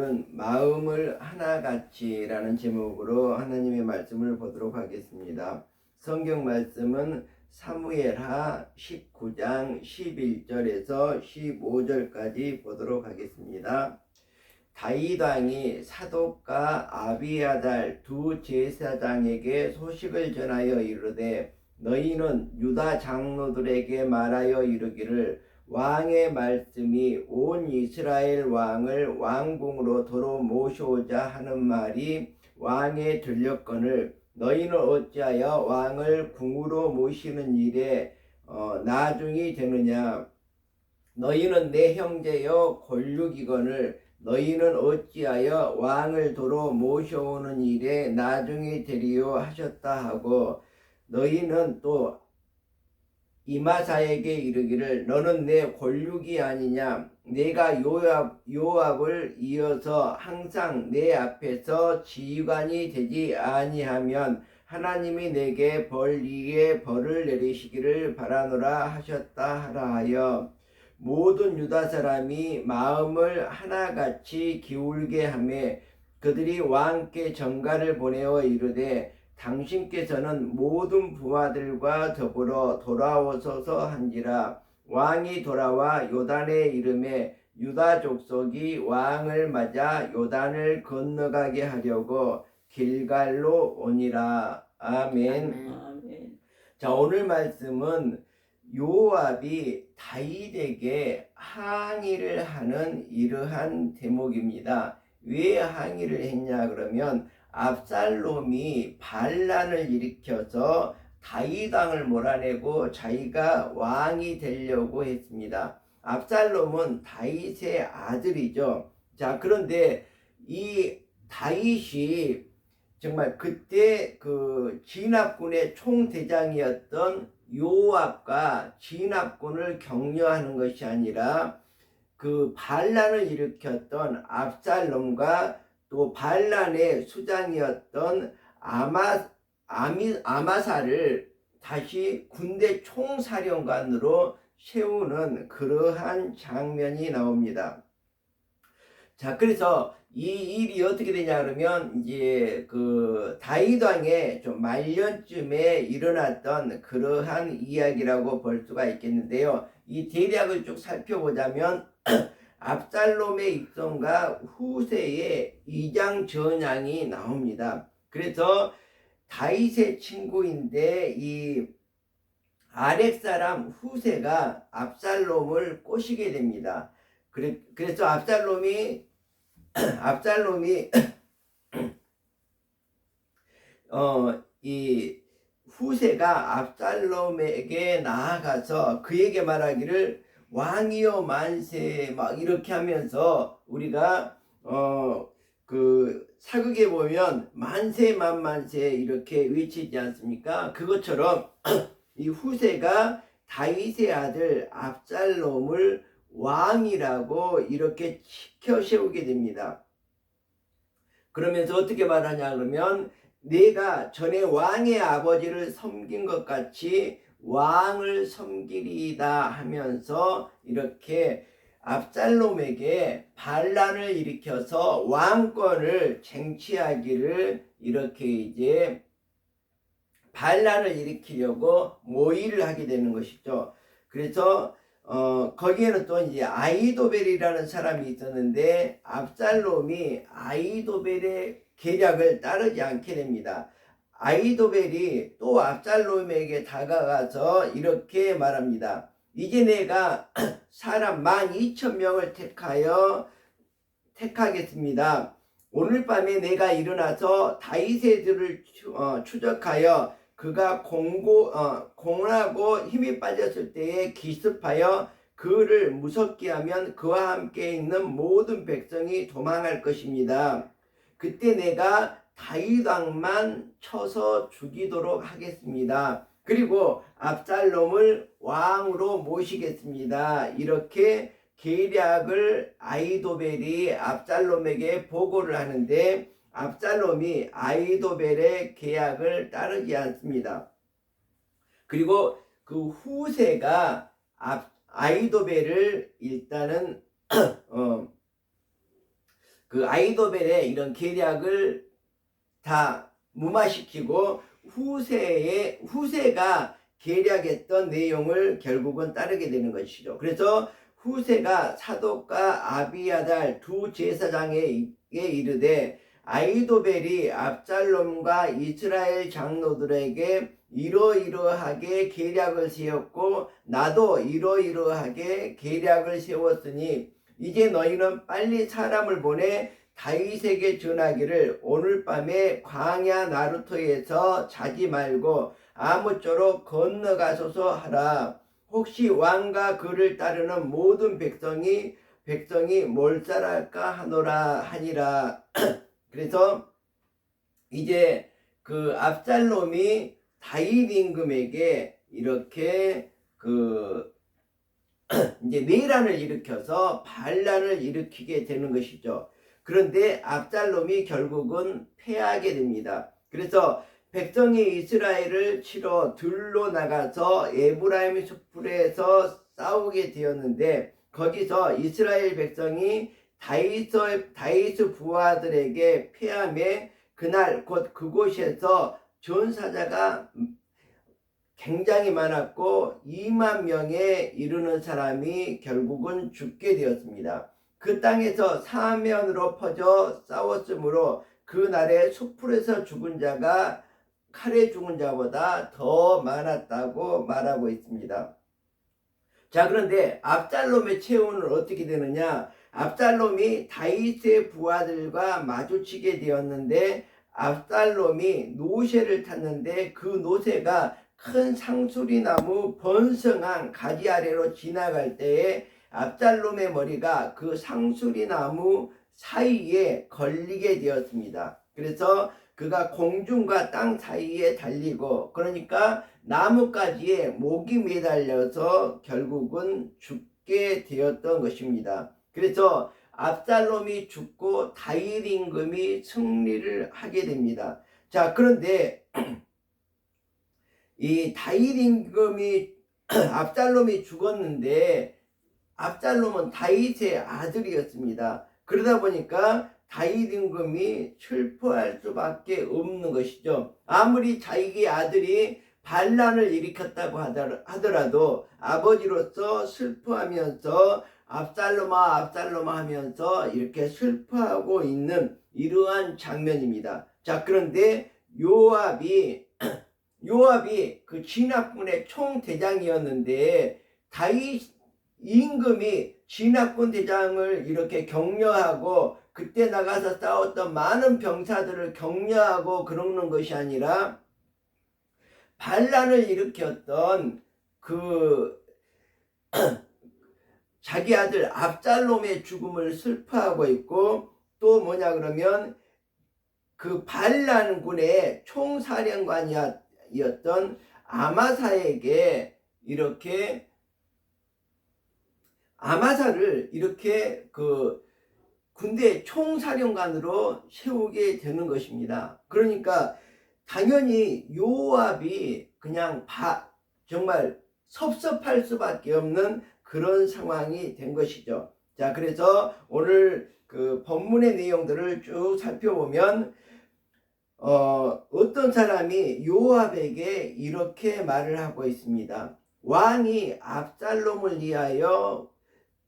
오늘은 마음을 하나같이라는 제목으로 하나님의 말씀을 보도록 하겠습니다. 성경 말씀은 사무엘하 19장 11절에서 15절까지 보도록 하겠습니다. 다윗 왕이 사독과 아비아달 두 제사장에게 소식을 전하여 이르되 너희는 유다 장로들에게 말하여 이르기를 왕의 말씀이 온 이스라엘 왕을 왕궁으로 도로 모셔오자 하는 말이 왕에 들렸거늘 너희는 어찌하여 왕을 궁으로 모시는 일에 나중이 되느냐. 너희는 내 형제여 골육이거늘 너희는 어찌하여 왕을 도로 모셔오는 일에 나중이 되리요 하셨다 하고, 너희는 또 이마사에게 이르기를 너는 내 골육이 아니냐. 내가 요압을 이어서 항상 내 앞에서 지휘관이 되지 아니하면 하나님이 내게 벌 위에 벌을 내리시기를 바라노라 하셨다 하라 하여, 모든 유다 사람이 마음을 하나같이 기울게 하매 그들이 왕께 전가를 보내어 이르되 당신께서는 모든 부하들과 더불어 돌아오소서 한지라. 왕이 돌아와 요단에 이르매 유다 족속이 왕을 맞아 요단을 건너가게 하려고 길갈로 오니라. 아멘. 아멘. 자, 오늘 말씀은 요압이 다윗에게 항의를 하는 이러한 대목입니다. 왜 항의를 했냐 그러면 압살롬이 반란을 일으켜서 다윗 왕을 몰아내고 자기가 왕이 되려고 했습니다. 압살롬은 다윗의 아들이죠. 자, 그런데 이 다윗이 정말 그때 그 진압군의 총대장이었던 요압과 진압군을 격려하는 것이 아니라 그 반란을 일으켰던 압살롬과 또 반란의 수장이었던 아마사를 다시 군대 총사령관으로 세우는 그러한 장면이 나옵니다. 자, 그래서 이 일이 어떻게 되냐 그러면 이제 그 다윗 왕의 좀 말년쯤에 일어났던 그러한 이야기라고 볼 수가 있겠는데요. 이 대략을 쭉 살펴보자면 압살롬의 입성과 후세의 이장 전향이 나옵니다. 그래서 다윗의 친구인데 이 아렉 사람 후세가 압살롬을 꼬시게 됩니다. 그래서 압살롬이 이 후세가 압살롬에게 나아가서 그에게 말하기를 왕이여 만세 막 이렇게 하면서 우리가 그 사극에 보면 만세 만만세 이렇게 외치지 않습니까? 그것처럼 이 후세가 다윗의 아들 압살롬을 왕이라고 이렇게 시켜 세우게 됩니다. 그러면서 어떻게 말하냐 그러면 내가 전에 왕의 아버지를 섬긴 것 같이 왕을 섬기리이다 하면서 이렇게 압살롬에게 반란을 일으켜서 왕권을 쟁취하기를 이렇게 이제 반란을 일으키려고 모의를 하게 되는 것이죠. 그래서 거기에는 또 이제 아히도벨이라는 사람이 있었는데 압살롬이 아히도벨의 계략을 따르지 않게 됩니다. 아히도벨이 또 압살롬에게 다가가서 이렇게 말합니다. 이제 내가 사람 12,000명을 택하겠습니다. 오늘 밤에 내가 일어나서 다윗의 들을 추적하여 그가 공하고 힘이 빠졌을 때에 기습하여 그를 무섭게 하면 그와 함께 있는 모든 백성이 도망할 것입니다. 그때 내가 다윗 왕만 쳐서 죽이도록 하겠습니다. 그리고 압살롬을 왕으로 모시겠습니다. 이렇게 계략을 아히도벨이 압살롬에게 보고를 하는데 압살롬이 아히도벨의 계약을 따르지 않습니다. 그리고 그 후세가 아히도벨을 일단은 그 아이도벨의 이런 계략을 다 무마시키고 후세가 계략했던 내용을 결국은 따르게 되는 것이죠. 그래서 후세가 사독과 아비아달 두 제사장에게 이르되 아이도벨이 압살롬과 이스라엘 장로들에게 이러이러하게 계략을 세웠고 나도 이러이러하게 계략을 세웠으니 이제 너희는 빨리 사람을 보내 다윗에게 전하기를 오늘 밤에 광야 나루토에서 자지 말고 아무쪼록 건너가소서 하라. 혹시 왕과 그를 따르는 모든 백성이 몰살할까 하노라 하니라. 그래서 이제 그 압살롬이 다윗 임금에게 이렇게 이제 내란을 일으켜서 반란을 일으키게 되는 것이죠. 그런데 압살롬이 결국은 패하게 됩니다. 그래서 백성이 이스라엘을 치러 들로 나가서 에브라임 숲풀에서 싸우게 되었는데 거기서 이스라엘 백성이 다윗 부하들에게 패함에 그날 곧 그곳에서 전사자가 굉장히 많았고 2만 명에 이르는 사람이 결국은 죽게 되었습니다. 그 땅에서 사면으로 퍼져 싸웠으므로 그날에 숲풀에서 죽은 자가 칼에 죽은 자보다 더 많았다고 말하고 있습니다. 자, 그런데 압살롬의 최후는 어떻게 되느냐? 압살롬이 다윗의 부하들과 마주치게 되었는데 압살롬이 노새를 탔는데 그 노새가 큰 상수리나무 번성한 가지 아래로 지나갈 때에 압살롬의 머리가 그 상수리나무 사이에 걸리게 되었습니다. 그래서 그가 공중과 땅 사이에 달리고 그러니까 나뭇가지에 목이 매달려서 결국은 죽게 되었던 것입니다. 그래서 압살롬이 죽고 다윗 임금이 승리를 하게 됩니다. 자, 그런데 이 다윗 임금이 압살롬이 죽었는데 압살롬은 다윗의 아들이었습니다. 그러다 보니까 다윗 임금이 슬퍼할 수밖에 없는 것이죠. 아무리 자기의 아들이 반란을 일으켰다고 하더라도 아버지로서 슬퍼하면서 압살롬아 압살롬아 하면서 이렇게 슬퍼하고 있는 이러한 장면입니다. 자, 그런데 요압이 그 진압군의 총대장이었는데 다윗 임금이 진압군 대장을 이렇게 격려하고 그때 나가서 싸웠던 많은 병사들을 격려하고 그러는 것이 아니라 반란을 일으켰던 그 자기 아들 압살롬의 죽음을 슬퍼하고 있고 또 뭐냐 그러면 그 반란군의 총사령관이었던 아마사에게 이렇게 아마사를 이렇게 그 군대 총사령관으로 세우게 되는 것입니다. 그러니까 당연히 요압이 그냥 정말 섭섭할 수밖에 없는 그런 상황이 된 것이죠. 자, 그래서 오늘 그 본문의 내용들을 쭉 살펴보면 어떤 사람이 요압에게 이렇게 말을 하고 있습니다. 왕이 압살롬을 위하여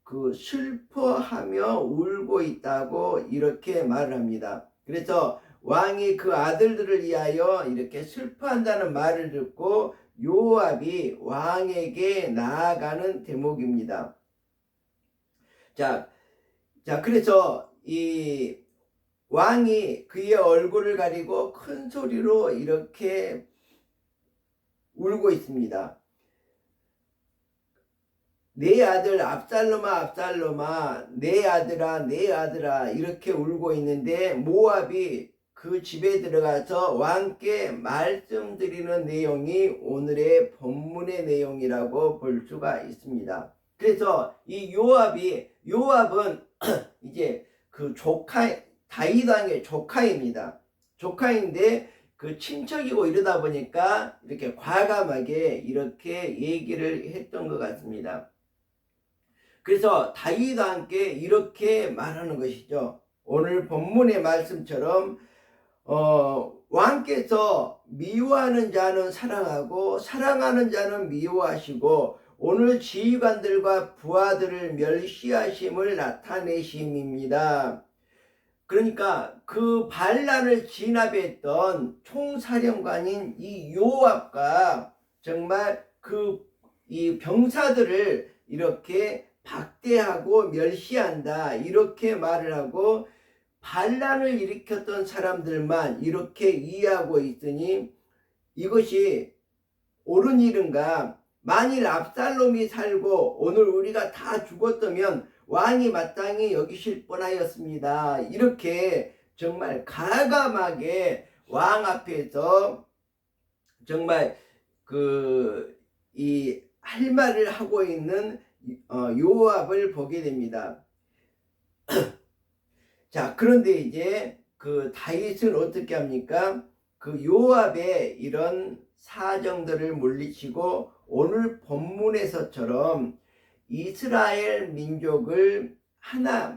그 슬퍼하며 울고 있다고 이렇게 말을 합니다. 그래서 왕이 그 아들들을 위하여 이렇게 슬퍼한다는 말을 듣고 요압이 왕에게 나아가는 대목입니다. 자, 그래서 이 왕이 그의 얼굴을 가리고 큰 소리로 이렇게 울고 있습니다. 내 아들 압살롬아 압살롬아 내 아들아 내 아들아 이렇게 울고 있는데 모압이 그 집에 들어가서 왕께 말씀드리는 내용이 오늘의 본문의 내용이라고 볼 수가 있습니다. 그래서 이 요압은 이제 그 다윗 왕의 조카입니다. 조카인데 그 친척이고 이러다 보니까 이렇게 과감하게 이렇게 얘기를 했던 것 같습니다. 그래서 다윗과 함께 이렇게 말하는 것이죠. 오늘 본문의 말씀처럼 왕께서 미워하는 자는 사랑하고 사랑하는 자는 미워하시고 오늘 지휘관들과 부하들을 멸시하심을 나타내심입니다. 그러니까 그 반란을 진압했던 총사령관인 이 요압과 정말 이 병사들을 이렇게 박대하고 멸시한다 이렇게 말을 하고 반란을 일으켰던 사람들만 이렇게 이해하고 있으니 이것이 옳은 일인가? 만일 압살롬이 살고 오늘 우리가 다 죽었다면 왕이 마땅히 여기실 뻔하였습니다. 이렇게 정말 가감하게 왕 앞에서 정말 이 할 말을 하고 있는 요압을 보게 됩니다. 자, 그런데 이제 다윗은 어떻게 합니까? 요압의 이런 사정들을 물리치고 오늘 본문에서처럼 이스라엘 민족을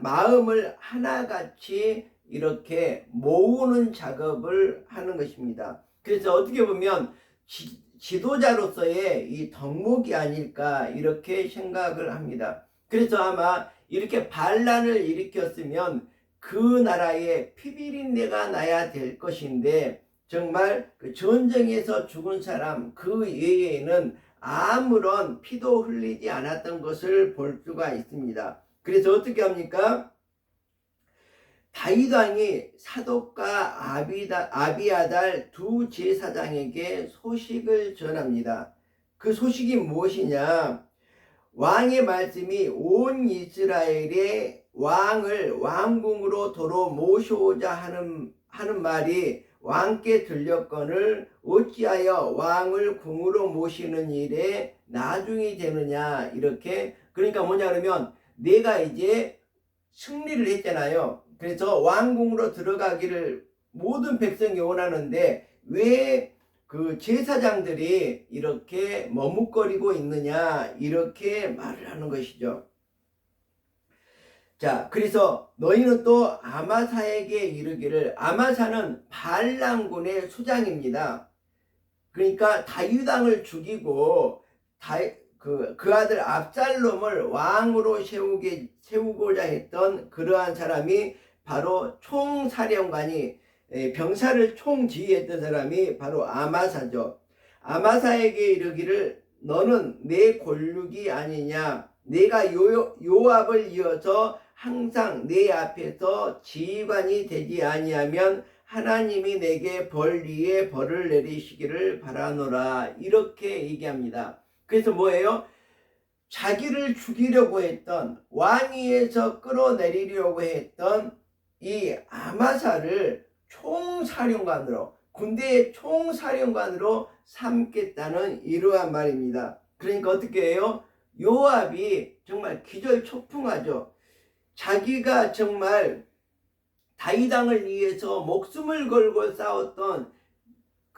마음을 하나같이 이렇게 모으는 작업을 하는 것입니다. 그래서 어떻게 보면 지도자로서의 이 덕목이 아닐까 이렇게 생각을 합니다. 그래서 아마 이렇게 반란을 일으켰으면 그 나라에 피비린내가 나야 될 것인데 정말 전쟁에서 죽은 사람 그 외에는 아무런 피도 흘리지 않았던 것을 볼 수가 있습니다. 그래서 어떻게 합니까? 다윗 왕이 사독과 아비아달 두 제사장에게 소식을 전합니다. 그 소식이 무엇이냐? 왕의 말씀이 온 이스라엘의 왕을 왕궁으로 도로 모셔오자 하는 말이 왕께 들렸거늘 어찌하여 왕을 궁으로 모시는 일에 나중이 되느냐 이렇게. 그러니까 뭐냐 그러면 내가 이제 승리를 했잖아요. 그래서 왕궁으로 들어가기를 모든 백성이 원하는데 왜 제사장들이 이렇게 머뭇거리고 있느냐 이렇게 말을 하는 것이죠. 자, 그래서 너희는 또 아마사에게 이르기를. 아마사는 반란군의 수장입니다. 그러니까 다윗 왕을 죽이고 그 아들 압살롬을 왕으로 세우고자 했던 그러한 사람이 바로 총사령관이 병사를 총지휘했던 사람이 바로 아마사죠. 아마사에게 이르기를 너는 내 골육이 아니냐. 내가 요압을 이어서 항상 내 앞에서 지휘관이 되지 아니하면 하나님이 내게 벌 위에 벌을 내리시기를 바라노라. 이렇게 얘기합니다. 그래서 뭐예요? 자기를 죽이려고 했던 왕위에서 끌어내리려고 했던 이 아마사를 총사령관으로 군대의 총사령관으로 삼겠다는 이러한 말입니다. 그러니까 어떻게 해요? 요압이 정말 기절초풍하죠. 자기가 정말 다윗 왕을 위해서 목숨을 걸고 싸웠던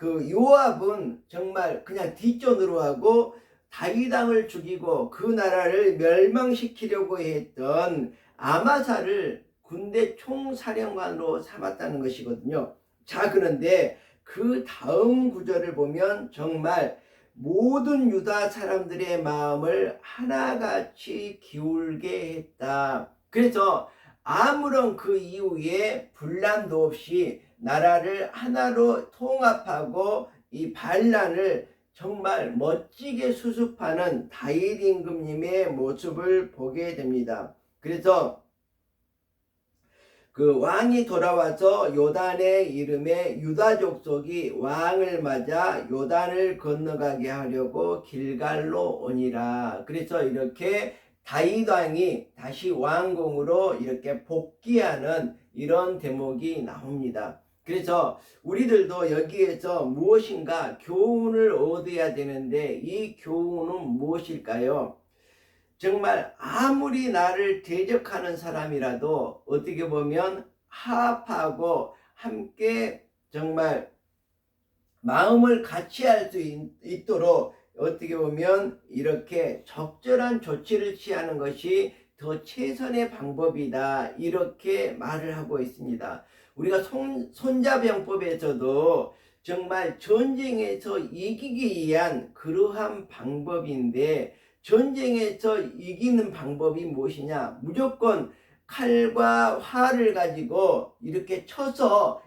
요압은 정말 그냥 뒷전으로 하고 다윗 왕을 죽이고 그 나라를 멸망시키려고 했던 아마사를 군대 총사령관으로 삼았다는 것이거든요. 자, 그런데 그 다음 구절을 보면 정말 모든 유다 사람들의 마음을 하나같이 기울게 했다. 그래서 아무런 그 이후에 분란도 없이 나라를 하나로 통합하고 이 반란을 정말 멋지게 수습하는 다윗 임금님의 모습을 보게 됩니다. 그래서 왕이 돌아와서 요단의 이름에 유다 족속이 왕을 맞아 요단을 건너가게 하려고 길갈로 오니라. 그래서 이렇게 다윗 왕이 다시 왕궁으로 이렇게 복귀하는 이런 대목이 나옵니다. 그래서 우리들도 여기에서 무엇인가 교훈을 얻어야 되는데 이 교훈은 무엇일까요? 정말 아무리 나를 대적하는 사람이라도 어떻게 보면 화합하고 함께 정말 마음을 같이 할 수 있도록 어떻게 보면 이렇게 적절한 조치를 취하는 것이 더 최선의 방법이다 이렇게 말을 하고 있습니다. 우리가 손자병법에서도 정말 전쟁에서 이기기 위한 그러한 방법인데, 전쟁에서 이기는 방법이 무엇이냐? 무조건 칼과 활을 가지고 이렇게 쳐서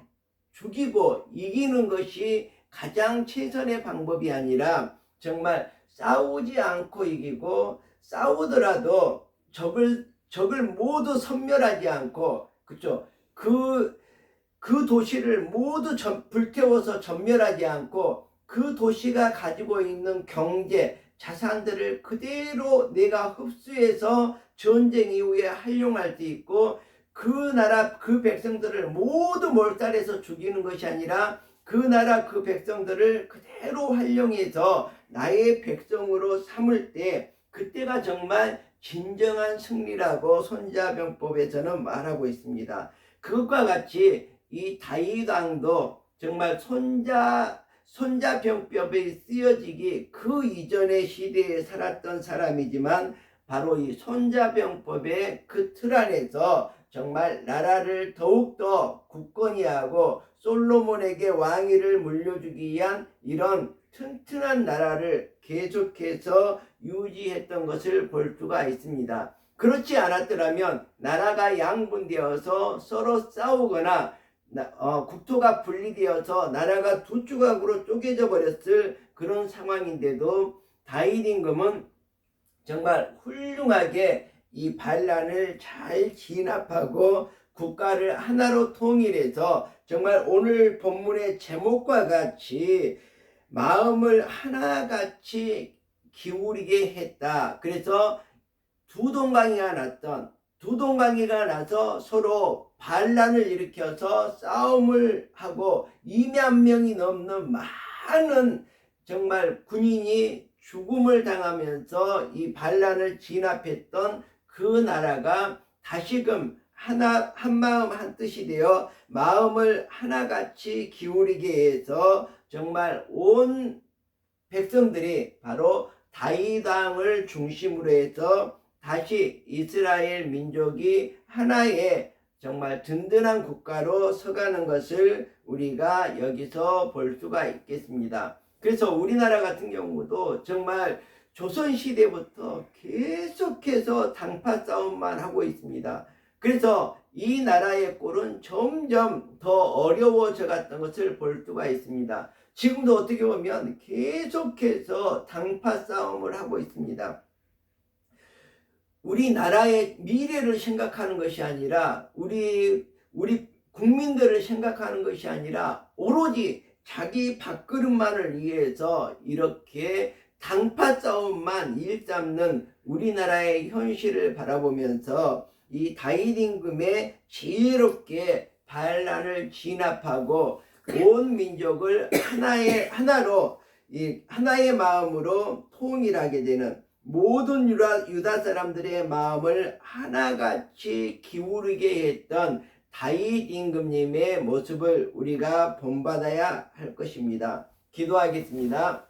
죽이고 이기는 것이 가장 최선의 방법이 아니라, 정말 싸우지 않고 이기고, 싸우더라도 적을 모두 섬멸하지 않고, 그쵸? 그 도시를 모두 불태워서 전멸하지 않고, 그 도시가 가지고 있는 경제, 자산들을 그대로 내가 흡수해서 전쟁 이후에 활용할 수 있고, 그 나라 그 백성들을 모두 몰살해서 죽이는 것이 아니라, 그 나라 그 백성들을 그대로 활용해서 나의 백성으로 삼을 때, 그때가 정말 진정한 승리라고 손자병법에서는 말하고 있습니다. 그것과 같이 이 다윗 왕도 정말 손자병법에 쓰여지기 그 이전의 시대에 살았던 사람이지만, 바로 이 손자병법의 그 틀 안에서 정말 나라를 더욱더 굳건히 하고 솔로몬에게 왕위를 물려주기 위한 이런 튼튼한 나라를 계속해서 유지했던 것을 볼 수가 있습니다. 그렇지 않았더라면 나라가 양분되어서 서로 싸우거나 국토가 분리되어서 나라가 두 조각으로 쪼개져 버렸을 그런 상황인데도, 다윗 임금은 정말 훌륭하게 이 반란을 잘 진압하고 국가를 하나로 통일해서, 정말 오늘 본문의 제목과 같이 마음을 하나같이 기울이게 했다. 그래서 두 동강이가 나서 서로 반란을 일으켜서 싸움을 하고 2만 명이 넘는 많은 정말 군인이 죽음을 당하면서 이 반란을 진압했던 그 나라가 다시금 한 마음 한 뜻이 되어 마음을 하나같이 기울이게 해서 정말 온 백성들이 바로 다윗 왕을 중심으로 해서 다시 이스라엘 민족이 하나의 정말 든든한 국가로 서가는 것을 우리가 여기서 볼 수가 있겠습니다. 그래서 우리나라 같은 경우도 정말 조선시대부터 계속해서 당파 싸움만 하고 있습니다. 그래서 이 나라의 꼴은 점점 더 어려워져 갔던 것을 볼 수가 있습니다. 지금도 어떻게 보면 계속해서 당파 싸움을 하고 있습니다. 우리나라의 미래를 생각하는 것이 아니라, 우리 국민들을 생각하는 것이 아니라 오로지 자기 밥그릇만을 위해서 이렇게 당파 싸움만 일삼는 우리나라의 현실을 바라보면서 이 다윗 임금의 지혜롭게 반란을 진압하고 온 민족을 하나로 하나의 마음으로 통일하게 되는, 모든 유다 사람들의 마음을 하나같이 기울이게 했던 다윗 임금님의 모습을 우리가 본받아야 할 것입니다. 기도하겠습니다.